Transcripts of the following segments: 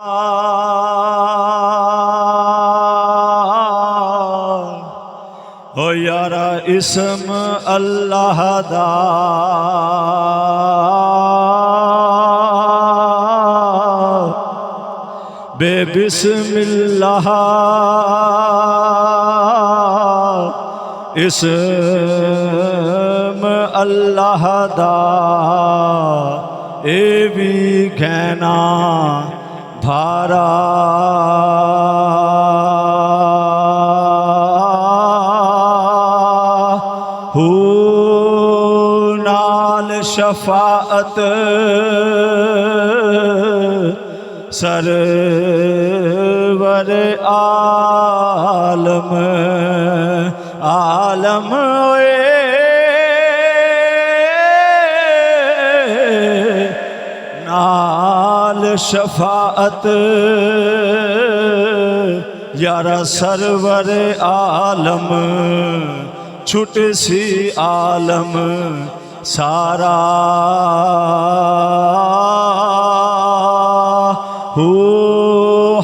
हो यारा इसम अल्लाह दा बेबिस्मिल्लाह इसम अल्लाह दा ए भी कहना भारा हू नाल शफाअत सरवर आलम आलम नाल शफाअत यारा सरवर आलम छुट सी आलम सारा हो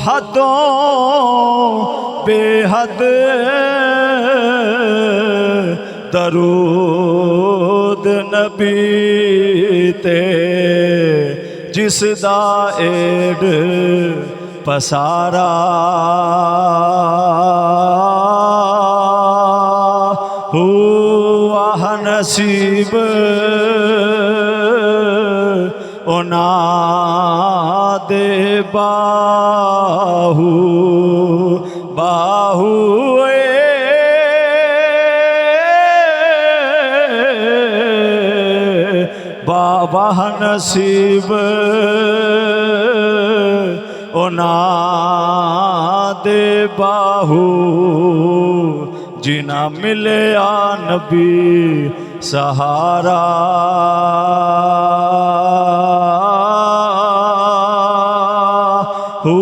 हदों बेहद दरूद नबी ते जिस दा एड पसारा हो आह नसीब ओना दे बाहू बाहू बाबा नसीब ओना दे बाहू जिना मिले आ नबी सहारा हो